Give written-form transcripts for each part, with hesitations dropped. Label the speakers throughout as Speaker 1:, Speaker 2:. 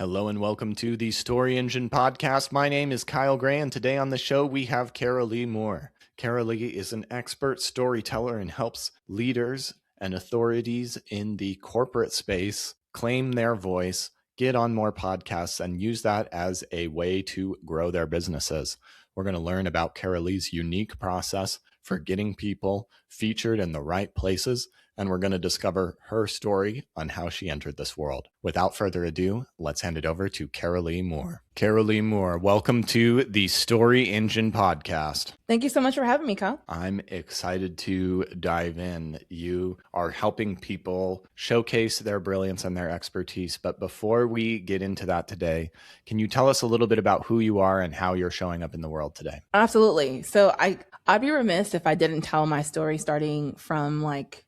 Speaker 1: Hello and welcome to the Story Engine podcast. My name is Kyle Gray, and today on the show we have Carolee Moore. Carolee is an expert storyteller and helps leaders and authorities in the corporate space claim their voice, get on more podcasts, and use that as a way to grow their businesses. We're going to learn about Carolee's unique process for getting people featured in the right places, and we're going to discover her story on how she entered this world. Without further ado, let's hand it over to Carolee Moore. Carolee Moore, welcome to the Story Engine podcast.
Speaker 2: Thank you so much for having me, Kyle.
Speaker 1: I'm excited to dive in. You are helping people showcase their brilliance and their expertise. But before we get into that today, can you tell us a little bit about who you are and how you're showing up in the world today?
Speaker 2: Absolutely. So I'd be remiss if I didn't tell my story starting from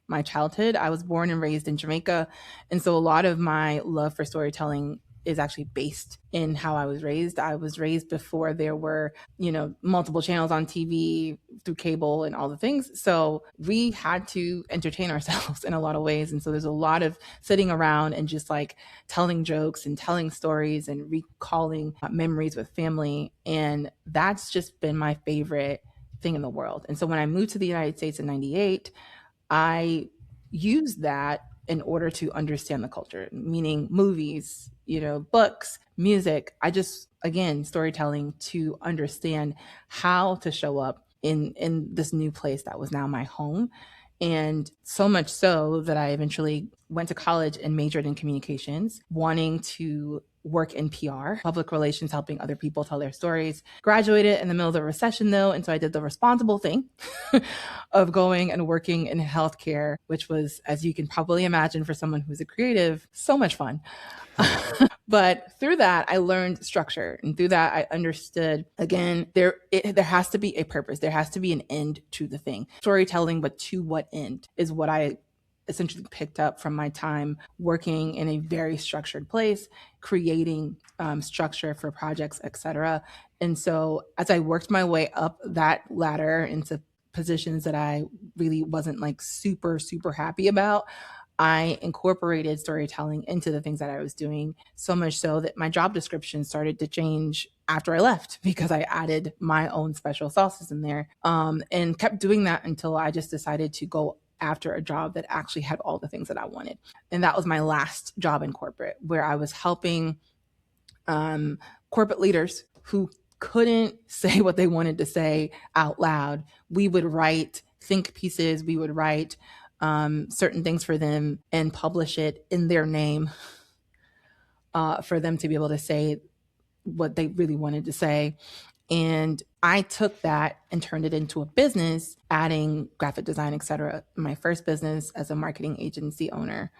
Speaker 2: my childhood. I was born and raised in Jamaica. And so a lot of my love for storytelling is actually based in how I was raised. I was raised before there were, multiple channels on TV, through cable and all the things. So we had to entertain ourselves in a lot of ways. And so there's a lot of sitting around and just telling jokes and telling stories and recalling memories with family. And that's just been my favorite thing in the world. And so when I moved to the United States in 98, I used that in order to understand the culture, meaning movies, books, music. Again, storytelling to understand how to show up in this new place that was now my home. And so much so that I eventually went to college and majored in communications, wanting to work in PR, public relations, helping other people tell their stories. Graduated in the middle of the recession though. And so I did the responsible thing of going and working in healthcare, which was, as you can probably imagine for someone who's a creative, so much fun. But through that, I learned structure. And through that, I understood, again, there has to be a purpose. There has to be an end to the thing. Storytelling, but to what end is what I essentially picked up from my time working in a very structured place, creating structure for projects, etc. And so as I worked my way up that ladder into positions that I really wasn't super, super happy about, I incorporated storytelling into the things that I was doing, so much so that my job description started to change after I left because I added my own special sauces in there, and kept doing that until I just decided to go after a job that actually had all the things that I wanted. And that was my last job in corporate, where I was helping corporate leaders who couldn't say what they wanted to say out loud. We would write think pieces, we would write certain things for them and publish it in their name for them to be able to say what they really wanted to say. And I took that and turned it into a business, adding graphic design, etc. My first business as a marketing agency owner.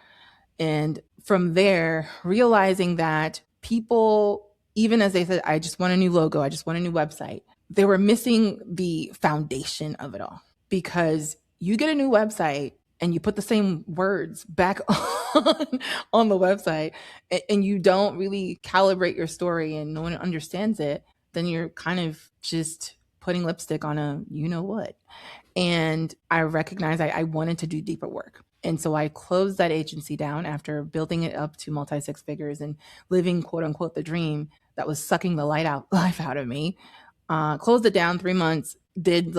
Speaker 2: And from there, realizing that people, even as they said, I just want a new logo, I just want a new website, they were missing the foundation of it all. Because you get a new website and you put the same words back on the website and you don't really calibrate your story and no one understands it, then you're kind of just putting lipstick on a you-know-what. And I recognized I wanted to do deeper work. And so I closed that agency down after building it up to multi-six figures and living, quote unquote, the dream that was sucking the life out of me. Closed it down 3 months, did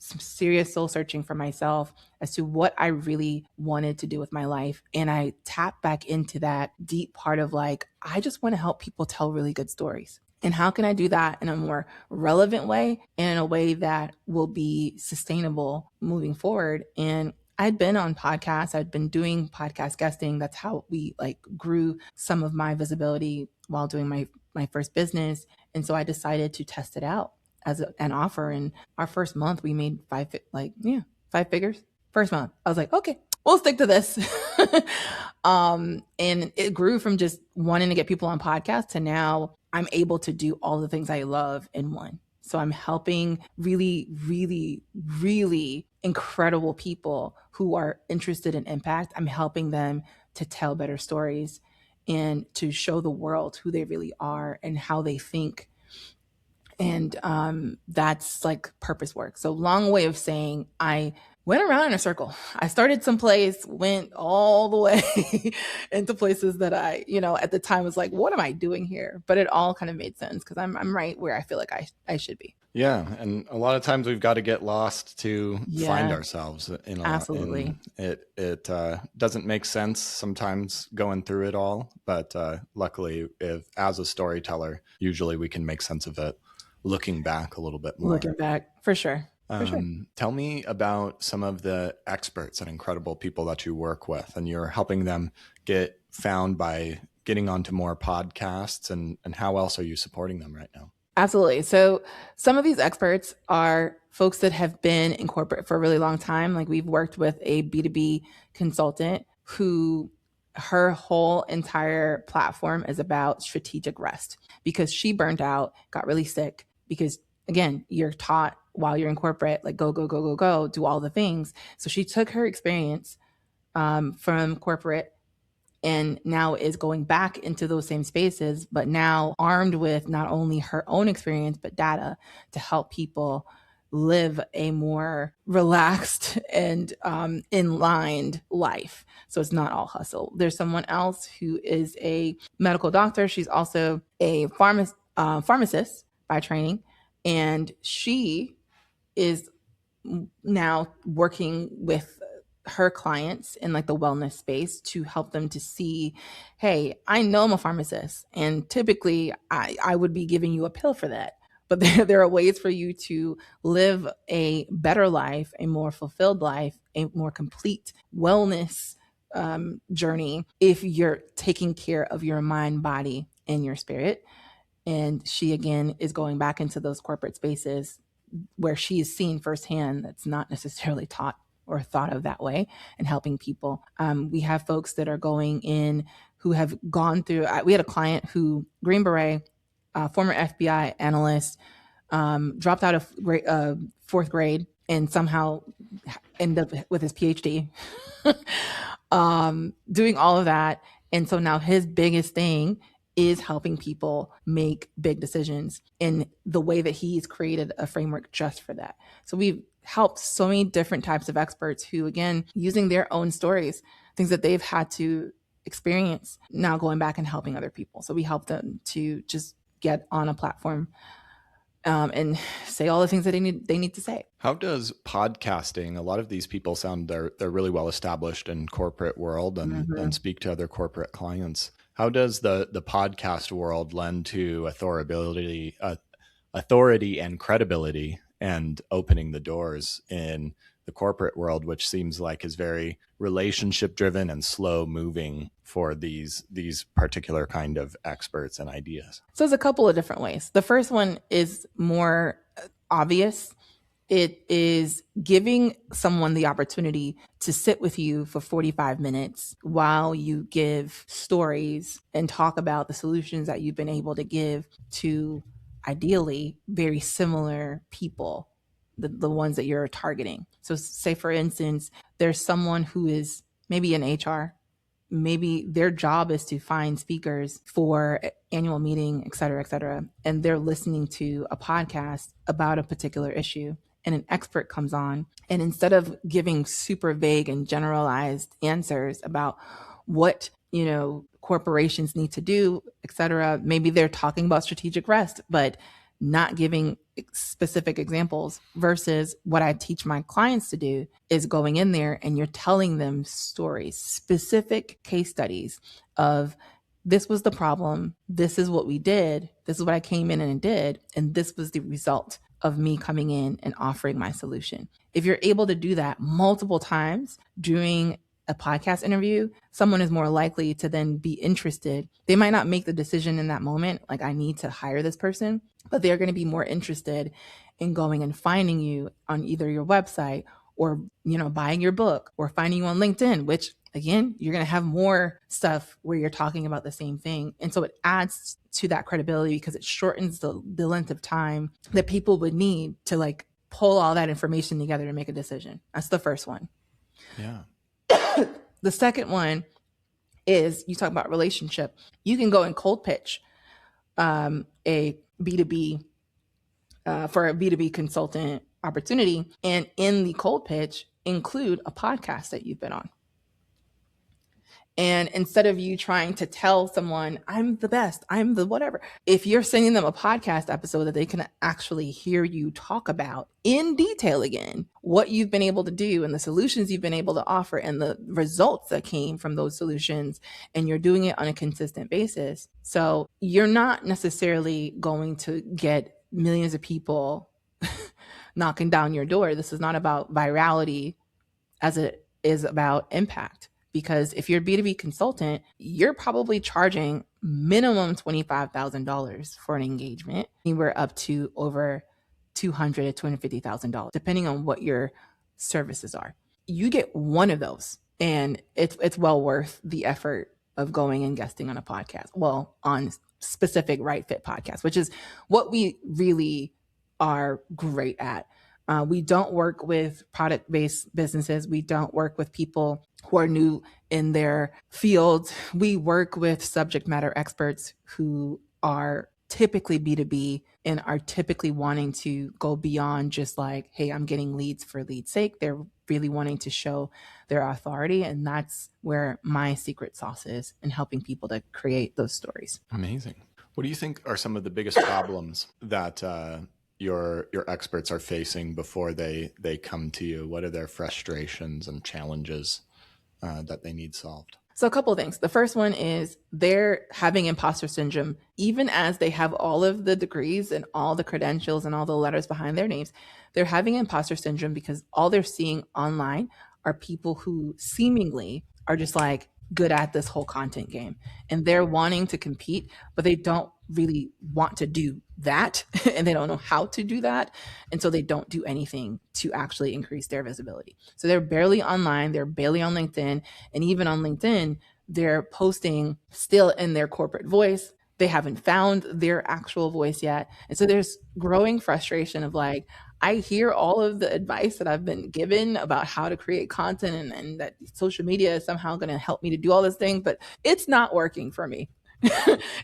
Speaker 2: some serious soul searching for myself as to what I really wanted to do with my life. And I tapped back into that deep part of I just want to help people tell really good stories. And how can I do that in a more relevant way and in a way that will be sustainable moving forward? And I'd been on podcasts. I'd been doing podcast guesting. That's how we grew some of my visibility while doing my first business. And so I decided to test it out as an offer. And our first month we made five figures. First month. I was like, okay, we'll stick to this. And it grew from just wanting to get people on podcasts to now I'm able to do all the things I love in one. So I'm helping really, really, really incredible people who are interested in impact. I'm helping them to tell better stories and to show the world who they really are and how they think. And that's purpose work. So long way of saying I Went around in a circle. I started someplace, went all the way into places that I, at the time was like, what am I doing here? But it all kind of made sense because I'm right where I feel like I should be.
Speaker 1: Yeah, and a lot of times we've got to get lost to find
Speaker 2: Yeah,
Speaker 1: ourselves in a lot,
Speaker 2: absolutely.
Speaker 1: and it doesn't make sense sometimes going through it all. But luckily, if as a storyteller, usually we can make sense of it looking back a little bit more.
Speaker 2: Looking back, for sure. For sure.
Speaker 1: Tell me about some of the experts and incredible people that you work with, and you're helping them get found by getting onto more podcasts. And how else are you supporting them right now?
Speaker 2: Absolutely. So some of these experts are folks that have been in corporate for a really long time. Like we've worked with a B2B consultant who her whole entire platform is about strategic rest because she burnt out, got really sick because again, you're taught while you're in corporate, like go, go, go, go, go, do all the things. So she took her experience from corporate and now is going back into those same spaces, but now armed with not only her own experience, but data to help people live a more relaxed and in-lined life. So it's not all hustle. There's someone else who is a medical doctor. She's also a pharmacist by training, and she is now working with her clients in like the wellness space to help them to see, hey, I know I'm a pharmacist and typically I would be giving you a pill for that. But there are ways for you to live a better life, a more fulfilled life, a more complete wellness journey if you're taking care of your mind, body, and your spirit. And she, again, is going back into those corporate spaces where she is seen firsthand that's not necessarily taught or thought of that way and helping people. We have folks that are going in who have gone through, we had a client who, Green Beret, former FBI analyst, dropped out of fourth grade and somehow ended up with his PhD, doing all of that. And so now his biggest thing is helping people make big decisions in the way that he's created a framework just for that. So we've helped so many different types of experts who, again, using their own stories, things that they've had to experience, now going back and helping other people. So we help them to just get on a platform and say all the things that they need to say.
Speaker 1: How does podcasting, a lot of these people sound they're really well established in corporate world and speak to other corporate clients. How does the podcast world lend to authority and credibility and opening the doors in the corporate world, which seems like is very relationship driven and slow moving for these particular kind of experts and ideas?
Speaker 2: So there's a couple of different ways. The first one is more obvious. It is giving someone the opportunity to sit with you for 45 minutes while you give stories and talk about the solutions that you've been able to give to ideally very similar people, the ones that you're targeting. So say, for instance, there's someone who is maybe in HR, maybe their job is to find speakers for annual meeting, et cetera, and they're listening to a podcast about a particular issue. And an expert comes on, and instead of giving super vague and generalized answers about what, corporations need to do, et cetera, maybe they're talking about strategic rest, but not giving specific examples, versus what I teach my clients to do is going in there and you're telling them stories, specific case studies of, this was the problem, this is what we did, this is what I came in and did, and this was the result of me coming in and offering my solution. If you're able to do that multiple times during a podcast interview, someone is more likely to then be interested. They might not make the decision in that moment, like I need to hire this person, but they're going to be more interested in going and finding you on either your website or, buying your book or finding you on LinkedIn, which again, you're going to have more stuff where you're talking about the same thing. And so it adds to that credibility because it shortens the length of time that people would need to like pull all that information together to make a decision. That's the first one.
Speaker 1: Yeah.
Speaker 2: The second one is, you talk about relationship. You can go and cold pitch a B2B for a B2B consultant opportunity. And in the cold pitch, include a podcast that you've been on. And instead of you trying to tell someone, I'm the best, I'm the whatever, if you're sending them a podcast episode that they can actually hear you talk about in detail again, what you've been able to do and the solutions you've been able to offer and the results that came from those solutions, and you're doing it on a consistent basis. So you're not necessarily going to get millions of people knocking down your door. This is not about virality as it is about impact. Because if you're a B2B consultant, you're probably charging minimum $25,000 for an engagement. We're up to over $200,000 to $250,000, depending on what your services are. You get one of those, and it's well worth the effort of going and guesting on a podcast. Well, on specific Right Fit podcasts, which is what we really are great at. We don't work with product-based businesses. We don't work with people who are new in their fields. We work with subject matter experts who are typically B2B and are typically wanting to go beyond just like, hey, I'm getting leads for lead's sake. They're really wanting to show their authority. And that's where my secret sauce is in helping people to create those stories.
Speaker 1: Amazing. What do you think are some of the biggest problems that your experts are facing before they come to you? What are their frustrations and challenges that they need solved?
Speaker 2: So a couple of things. The first one is they're having imposter syndrome, even as they have all of the degrees and all the credentials and all the letters behind their names. They're having imposter syndrome because all they're seeing online are people who seemingly are just like good at this whole content game, and they're wanting to compete, but they don't really want to do that and they don't know how to do that. And so they don't do anything to actually increase their visibility. So they're barely online, they're barely on LinkedIn, and even on LinkedIn, they're posting still in their corporate voice. They haven't found their actual voice yet. And so there's growing frustration of like, I hear all of the advice that I've been given about how to create content and that social media is somehow going to help me to do all this thing, but it's not working for me.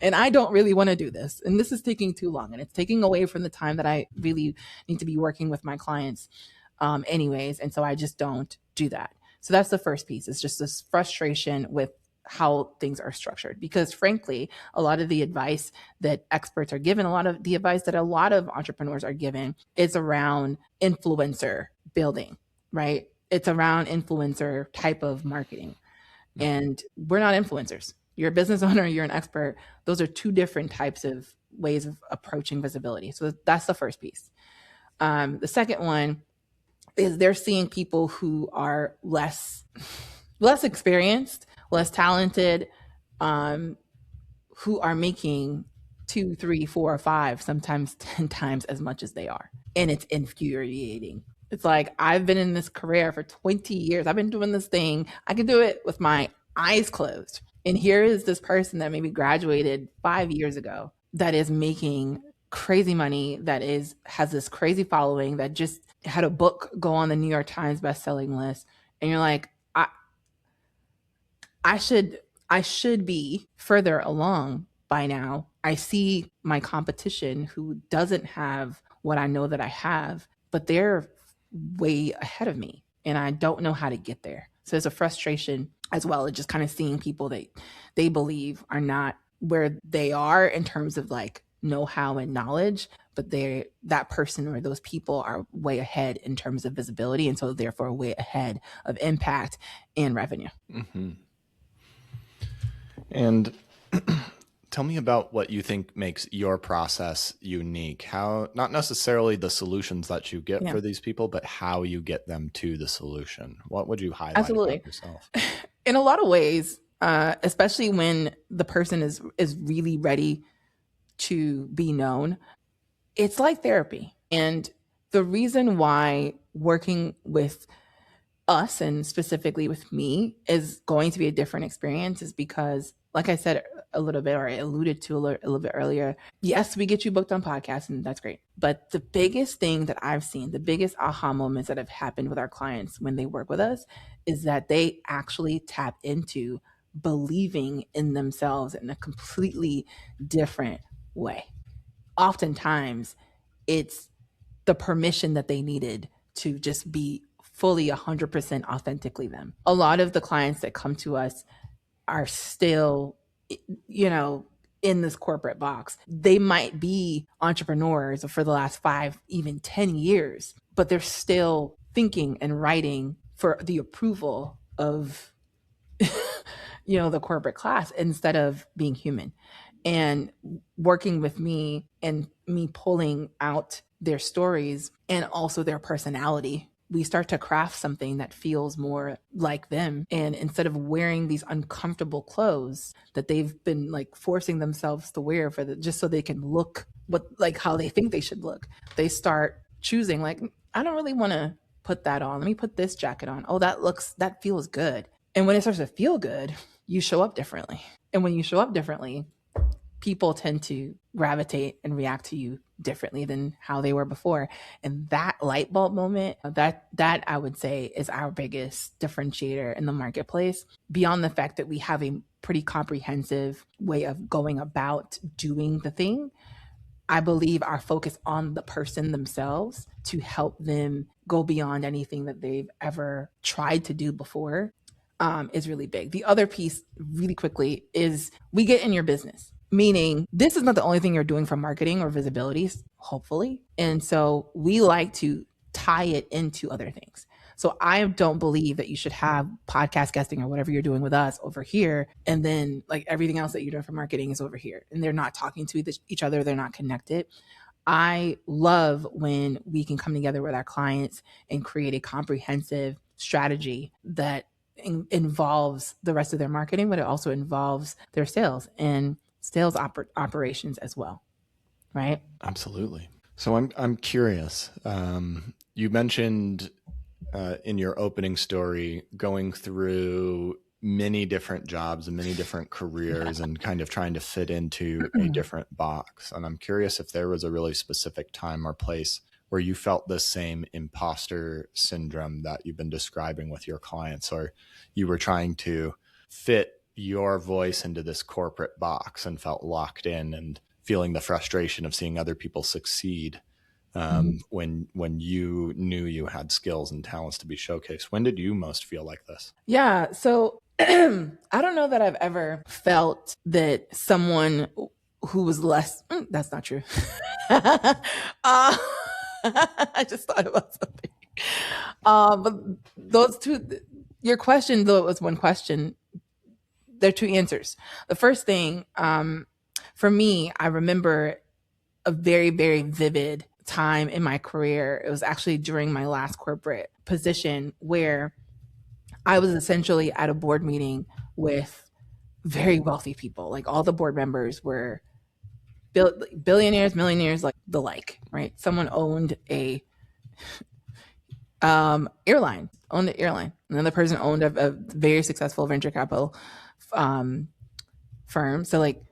Speaker 2: And I don't really want to do this. And this is taking too long, and it's taking away from the time that I really need to be working with my clients anyways. And so I just don't do that. So that's the first piece. It's just this frustration with how things are structured, because frankly, a lot of the advice that experts are given, a lot of the advice that a lot of entrepreneurs are given is around influencer building, right? It's around influencer type of marketing. And we're not influencers. You're a business owner, you're an expert. Those are two different types of ways of approaching visibility. So that's the first piece. The second one is they're seeing people who are less experienced, less talented, who are making 2, 3, 4, 5, sometimes 10 times as much as they are. And it's infuriating. It's like, I've been in this career for 20 years. I've been doing this thing. I can do it with my eyes closed. And here is this person that maybe graduated 5 years ago that is making crazy money, that has this crazy following, that just had a book go on the New York Times bestselling list. And you're like, I should be further along by now. I see my competition who doesn't have what I know that I have, but they're way ahead of me and I don't know how to get there. So there's a frustration as well, of just kind of seeing people that they believe are not where they are in terms of like know-how and knowledge, but that person or those people are way ahead in terms of visibility, and so therefore way ahead of impact and revenue.
Speaker 1: Mm-hmm. And tell me about what you think makes your process unique. How, not necessarily the solutions that you get for these people, but how you get them to the solution. What would you highlight about yourself?
Speaker 2: In a lot of ways, especially when the person is really ready to be known, it's like therapy. And the reason why working with us and specifically with me is going to be a different experience is because, like I said a little bit, or I alluded to a little bit earlier, yes, we get you booked on podcasts and that's great. But the biggest thing that I've seen, the biggest aha moments that have happened with our clients when they work with us is that they actually tap into believing in themselves in a completely different way. Oftentimes, it's the permission that they needed to just be fully 100% authentically them. A lot of the clients that come to us are still, in this corporate box. They might be entrepreneurs for the last 5, even 10 years, but they're still thinking and writing for the approval of the corporate class instead of being human. And working with me and me pulling out their stories and also their personality, we start to craft something that feels more like them. And instead of wearing these uncomfortable clothes that they've been like forcing themselves to wear just so they can look how they think they should look, they start choosing like, I don't really want to put that on. Let me put this jacket on. Oh, that feels good. And when it starts to feel good, you show up differently. And when you show up differently, people tend to gravitate and react to you differently than how they were before. And that light bulb moment, that I would say is our biggest differentiator in the marketplace, beyond the fact that we have a pretty comprehensive way of going about doing the thing. I believe our focus on the person themselves to help them go beyond anything that they've ever tried to do before is really big. The other piece, really quickly, is we get in your business, meaning this is not the only thing you're doing for marketing or visibility, hopefully. And so we like to tie it into other things. So I don't believe that you should have podcast guesting or whatever you're doing with us over here, and then like everything else that you're doing for marketing is over here, and they're not talking to each other. They're not connected. I love when we can come together with our clients and create a comprehensive strategy that involves the rest of their marketing, but it also involves their sales and sales operations as well. Right?
Speaker 1: Absolutely. So I'm curious. You mentioned in your opening story going through many different jobs and many different careers and kind of trying to fit into a different box. And I'm curious if there was a really specific time or place where you felt the same imposter syndrome that you've been describing with your clients, or you were trying to fit your voice into this corporate box and felt locked in and feeling the frustration of seeing other people succeed when you knew you had skills and talents to be showcased. When did you most feel like this?
Speaker 2: Yeah. So I don't know that I've ever felt that someone who was less, that's not true. I just thought about something. But those two, your question, though it was one question, there are two answers. The first thing, for me, I remember a very, very vivid time in my career. It was actually during my last corporate position where I was essentially at a board meeting with very wealthy people. Like all the board members were billionaires, millionaires, like the like, right? Someone owned a airline. Another person owned a very successful venture capital firm. So like,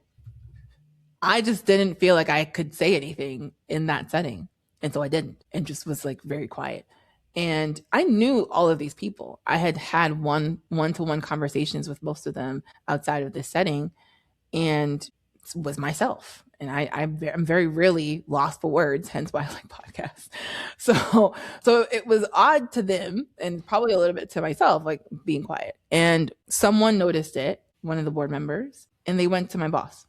Speaker 2: I just didn't feel like I could say anything in that setting. And so I didn't, and just was like very quiet. And I knew all of these people. I had had one-to-one conversations with most of them outside of this setting, and was myself. And I'm very rarely lost for words, hence why I like podcasts. So it was odd to them, and probably a little bit to myself, like being quiet. And someone noticed it, one of the board members, and they went to my boss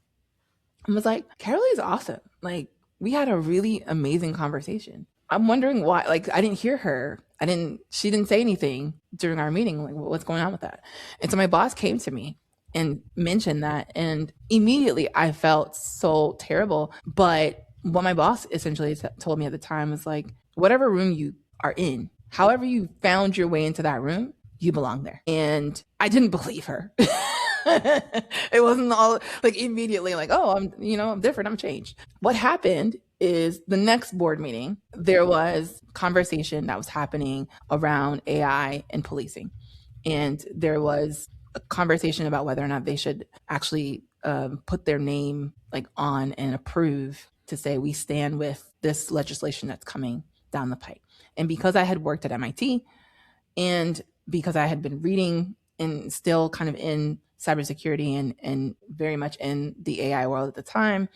Speaker 2: and was like, "Carolee's awesome. Like, we had a really amazing conversation. I'm wondering why, like, I didn't hear her. She didn't say anything during our meeting. Like, what's going on with that?" And so my boss came to me and mentioned that. And immediately I felt so terrible. But what my boss essentially told me at the time was like, whatever room you are in, however you found your way into that room, you belong there. And I didn't believe her. It wasn't all like immediately like, oh, I'm different. I'm changed. What happened is the next board meeting, there was conversation that was happening around AI and policing. And there was a conversation about whether or not they should actually put their name like on and approve to say we stand with this legislation that's coming down the pipe. And because I had worked at MIT and because I had been reading and still kind of in cybersecurity and very much in the AI world at the time,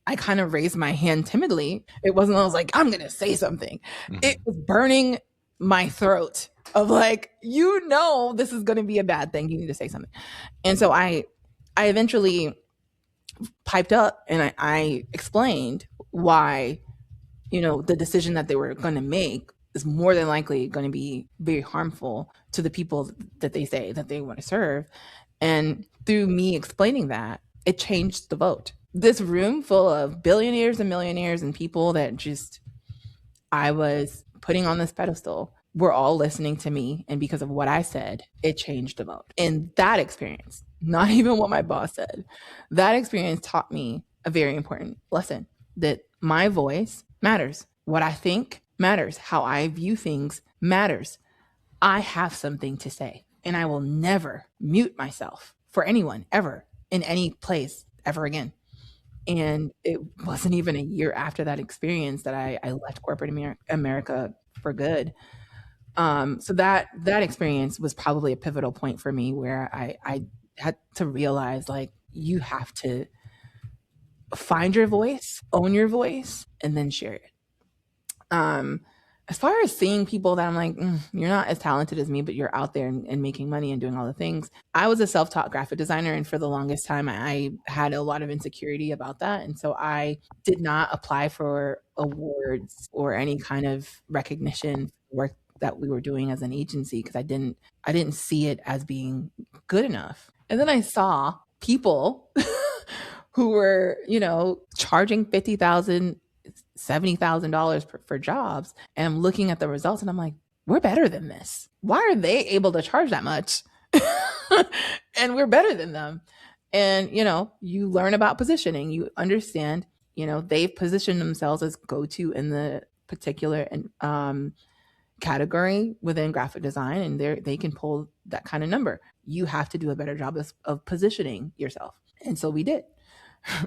Speaker 2: I kind of raised my hand timidly. It wasn't, I was like, I'm going to say something. Mm-hmm. It was burning my throat of like, this is going to be a bad thing. You need to say something. And so I eventually piped up and I explained why, the decision that they were going to make is more than likely going to be very harmful to the people that they say that they want to serve. And through me explaining that, it changed the vote. This room full of billionaires and millionaires and people that just I was putting on this pedestal were all listening to me. And because of what I said, it changed the vote. And that experience, not even what my boss said, that experience taught me a very important lesson, that my voice matters. What I think matters. How I view things matters. I have something to say, and I will never mute myself for anyone ever in any place ever again. And it wasn't even a year after that experience that I left corporate America for good. So that experience was probably a pivotal point for me, where I had to realize, like, you have to find your voice, own your voice, and then share it. As far as seeing people that I'm like, you're not as talented as me, but you're out there and making money and doing all the things. I was a self-taught graphic designer. And for the longest time, I had a lot of insecurity about that. And so I did not apply for awards or any kind of recognition for work that we were doing as an agency, because I didn't see it as being good enough. And then I saw people who were, charging $50,000, $70,000 for jobs. And I'm looking at the results and I'm like, we're better than this. Why are they able to charge that much? And we're better than them. And, you learn about positioning. You understand, they've positioned themselves as go-to in the particular category within graphic design, and they can pull that kind of number. You have to do a better job of positioning yourself. And so we did.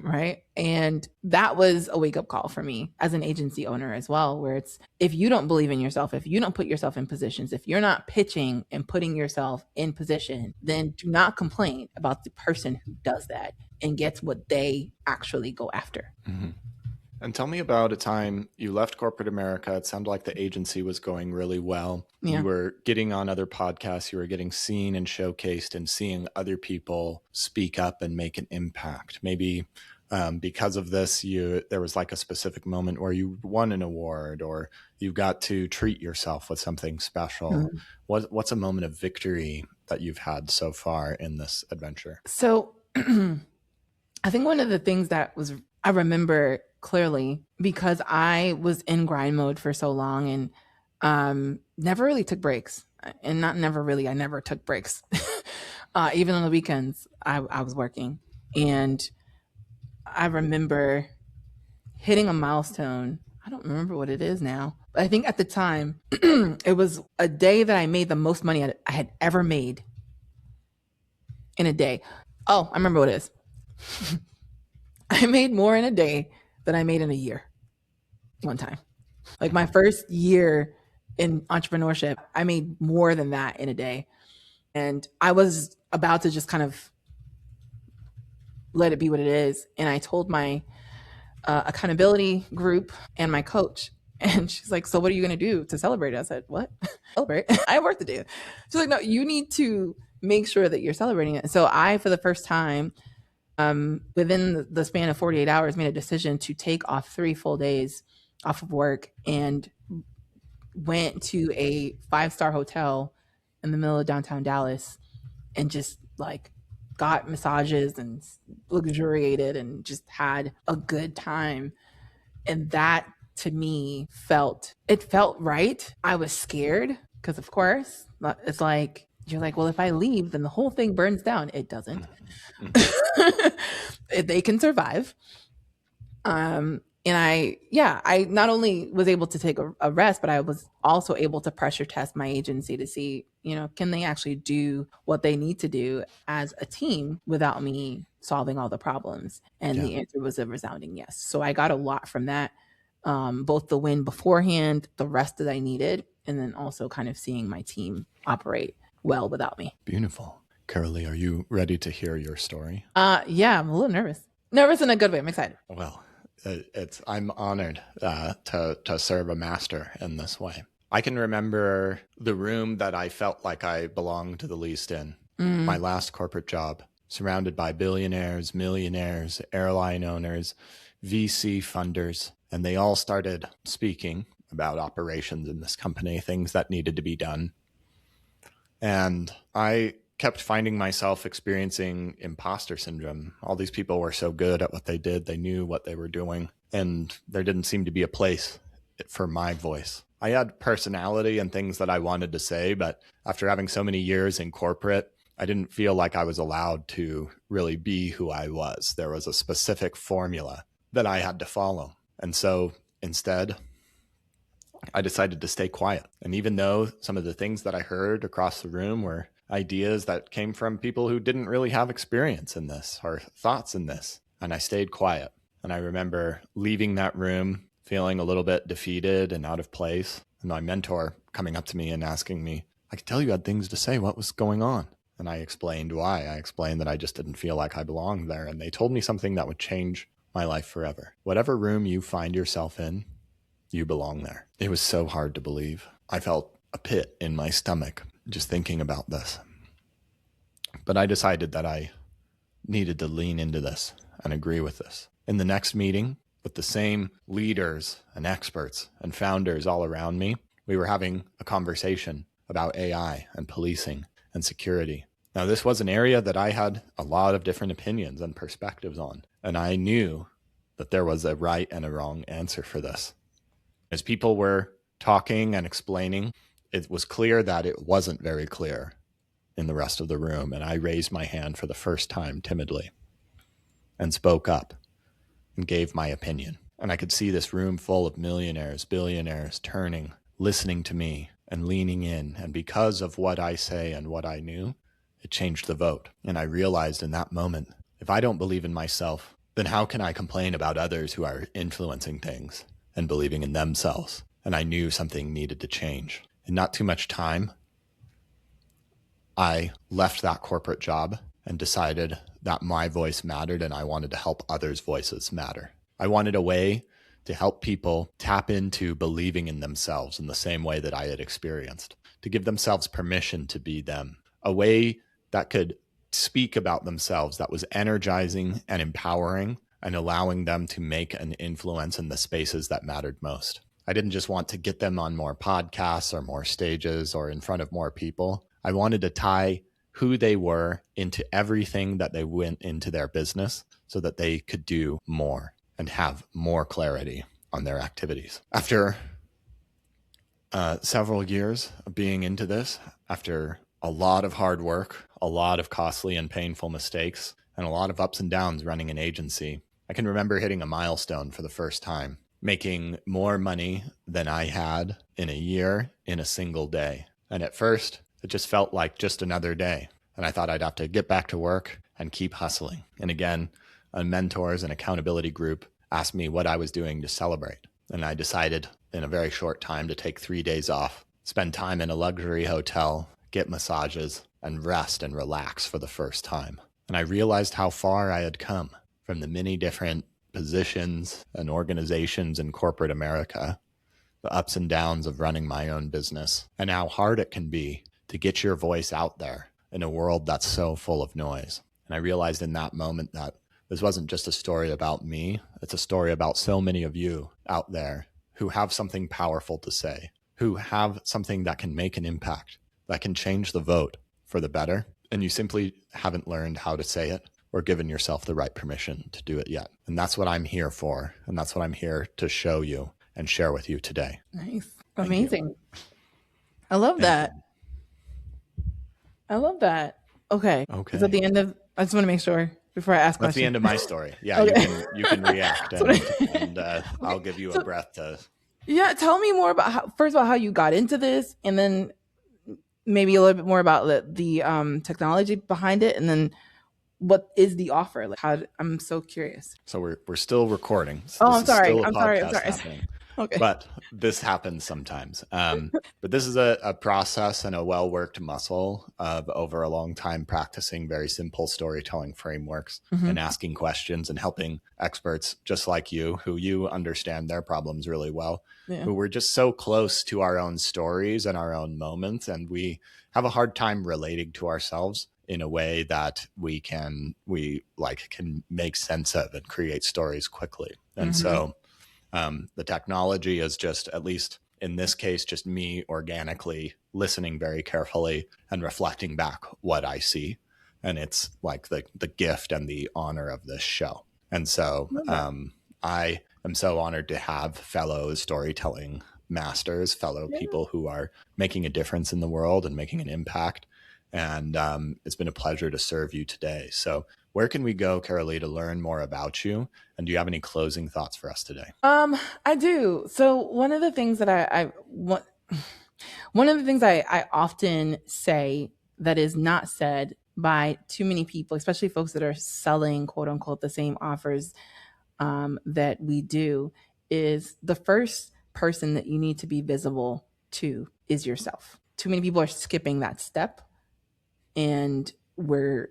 Speaker 2: Right. And that was a wake up call for me as an agency owner as well, where it's, if you don't believe in yourself, if you don't put yourself in positions, if you're not pitching and putting yourself in position, then do not complain about the person who does that and gets what they actually go after.
Speaker 1: Mm-hmm. And tell me about a time you left corporate America. It sounded like the agency was going really well. Yeah. You were getting on other podcasts. You were getting seen and showcased and seeing other people speak up and make an impact. Maybe because of this, there was like a specific moment where you won an award or you got to treat yourself with something special. Mm-hmm. What's a moment of victory that you've had so far in this adventure?
Speaker 2: So I think one of the things that I remember clearly, because I was in grind mode for so long and never really took breaks. And not never really, I never took breaks. Even on the weekends, I was working. And I remember hitting a milestone. I don't remember what it is now, but I think at the time, it was a day that I made the most money I had ever made in a day. Oh, I remember what it is. I made more in a day than I made in a year one time. Like my first year in entrepreneurship, I made more than that in a day. And I was about to just kind of let it be what it is. And I told my accountability group and my coach, and she's like, so what are you going to do to celebrate? I said, what? Celebrate? I have work to do. She's like, no, you need to make sure that you're celebrating it. So I, for the first time, within the span of 48 hours, made a decision to take off 3 full days off of work and went to a 5-star hotel in the middle of downtown Dallas and just like got massages and luxuriated and just had a good time. And that to me felt right. I was scared because, of course, it's like, you're like, well, if I leave, then the whole thing burns down. It doesn't. They can survive. And I not only was able to take a rest, but I was also able to pressure test my agency to see, can they actually do what they need to do as a team without me solving all the problems? And the answer was a resounding yes. So I got a lot from that, both the win beforehand, the rest that I needed, and then also kind of seeing my team operate well without me.
Speaker 1: Beautiful. Carolee, are you ready to hear your story?
Speaker 2: Yeah, I'm a little nervous. Nervous in a good way. I'm excited.
Speaker 1: Well, I'm honored to serve a master in this way. I can remember the room that I felt like I belonged the least in. My last corporate job, surrounded by billionaires, millionaires, airline owners, VC funders, and they all started speaking about operations in this company, things that needed to be done. And I kept finding myself experiencing imposter syndrome. All these people were so good at what they did. They knew what they were doing, and there didn't seem to be a place for my voice. I had personality and things that I wanted to say, but after having so many years in corporate, I didn't feel like I was allowed to really be who I was. There was a specific formula that I had to follow. And so instead, I decided to stay quiet. And even though some of the things that I heard across the room were ideas that came from people who didn't really have experience in this or thoughts in this, and I stayed quiet. And I remember leaving that room feeling a little bit defeated and out of place. And my mentor coming up to me and asking me, I could tell you had things to say. What was going on? And I explained why. I explained that I just didn't feel like I belonged there. And they told me something that would change my life forever. Whatever room you find yourself in, you belong there. It was so hard to believe. I felt a pit in my stomach just thinking about this. But I decided that I needed to lean into this and agree with this. In the next meeting, with the same leaders and experts and founders all around me, we were having a conversation about AI and policing and security. Now, this was an area that I had a lot of different opinions and perspectives on, and I knew that there was a right and a wrong answer for this. As people were talking and explaining, it was clear that it wasn't very clear in the rest of the room, and I raised my hand for the first time timidly and spoke up and gave my opinion. And I could see this room full of millionaires, billionaires turning, listening to me and leaning in. And because of what I say and what I knew, it changed the vote. And I realized in that moment, if I don't believe in myself, then how can I complain about others who are influencing things and believing in themselves? And I knew something needed to change. In not too much time, I left that corporate job and decided that my voice mattered and I wanted to help others' voices matter. I wanted a way to help people tap into believing in themselves in the same way that I had experienced, to give themselves permission to be them, a way that could speak about themselves that was energizing and empowering and allowing them to make an influence in the spaces that mattered most. I didn't just want to get them on more podcasts or more stages or in front of more people. I wanted to tie who they were into everything that they went into their business so that they could do more and have more clarity on their activities. After several years of being into this, after a lot of hard work, a lot of costly and painful mistakes, and a lot of ups and downs running an agency, I can remember hitting a milestone for the first time, making more money than I had in a year in a single day. And at first, it just felt like just another day. And I thought I'd have to get back to work and keep hustling. And again, a mentors and accountability group asked me what I was doing to celebrate. And I decided in a very short time to take 3 days off, spend time in a luxury hotel, get massages, and rest and relax for the first time. And I realized how far I had come from the many different positions and organizations in corporate America, the ups and downs of running my own business, and how hard it can be to get your voice out there in a world that's so full of noise. And I realized in that moment that this wasn't just a story about me. It's a story about so many of you out there who have something powerful to say, who have something that can make an impact, that can change the vote for the better. And you simply haven't learned how to say it or given yourself the right permission to do it yet. And that's what I'm here for. And that's what I'm here to show you and share with you today.
Speaker 2: Nice. Amazing. I love that. I love that. Okay.
Speaker 1: Okay.
Speaker 2: Is that the end of, I just want to make sure before I ask questions.
Speaker 1: That's the end of my story. Yeah,
Speaker 2: Okay.
Speaker 1: you can react and I'll give you a breath to.
Speaker 2: Yeah, tell me more about first of all, how you got into this, and then maybe a little bit more about the technology behind it, and then what is the offer? Like, I'm so curious.
Speaker 1: So we're still recording. So
Speaker 2: I'm sorry. I'm sorry. Okay.
Speaker 1: but this happens sometimes. But this is a process and a well-worked muscle of over a long time practicing very simple storytelling frameworks and asking questions and helping experts just like you, who you understand their problems really well,
Speaker 2: Yeah.
Speaker 1: who we're just so close to our own stories and our own moments, and we have a hard time relating to ourselves in a way that we like can make sense of and create stories quickly. And so the technology is just, at least in this case, just me organically listening very carefully and reflecting back what I see. And it's like the gift and the honor of this show. And so I am so honored to have fellow storytelling masters, fellow people who are making a difference in the world and making an impact. And it's been a pleasure to serve you today. So where can we go, Carolee, to learn more about you? And do you have any closing thoughts for us today?
Speaker 2: I do. So one of the things that I want, one of the things I often say that is not said by too many people, especially folks that are selling quote unquote the same offers that we do, is the first person that you need to be visible to is yourself. Too many people are skipping that step, and we're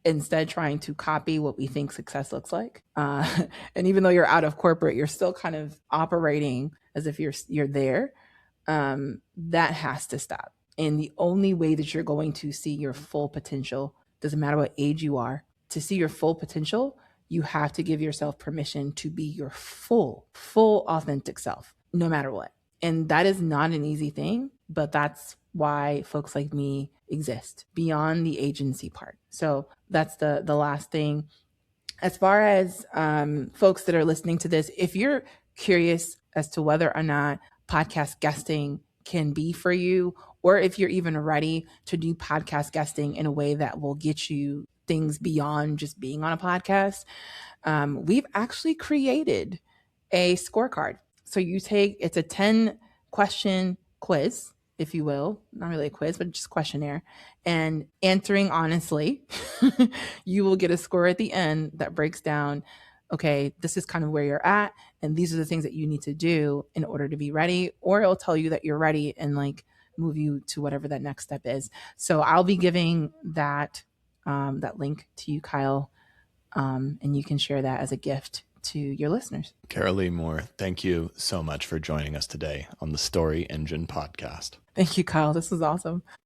Speaker 2: instead trying to copy what we think success looks like. And even though you're out of corporate, you're still kind of operating as if you're there. That has to stop. And the only way that you're going to see your full potential, doesn't matter what age you are, to see your full potential, you have to give yourself permission to be your full authentic self, no matter what. And that is not an easy thing, but that's why folks like me exist beyond the agency part. So that's the last thing. As far as folks that are listening to this, if you're curious as to whether or not podcast guesting can be for you, or if you're even ready to do podcast guesting in a way that will get you things beyond just being on a podcast, we've actually created a scorecard. So it's a 10-question quiz, if you will, not really a quiz, but just questionnaire, and answering honestly, you will get a score at the end that breaks down, okay, this is kind of where you're at, and these are the things that you need to do in order to be ready, or it'll tell you that you're ready and like move you to whatever that next step is. So I'll be giving that link to you, Kyle, and you can share that as a gift to your listeners.
Speaker 1: Carolee Moore, thank you so much for joining us today on the Story Engine podcast.
Speaker 2: Thank you, Kyle. This was awesome.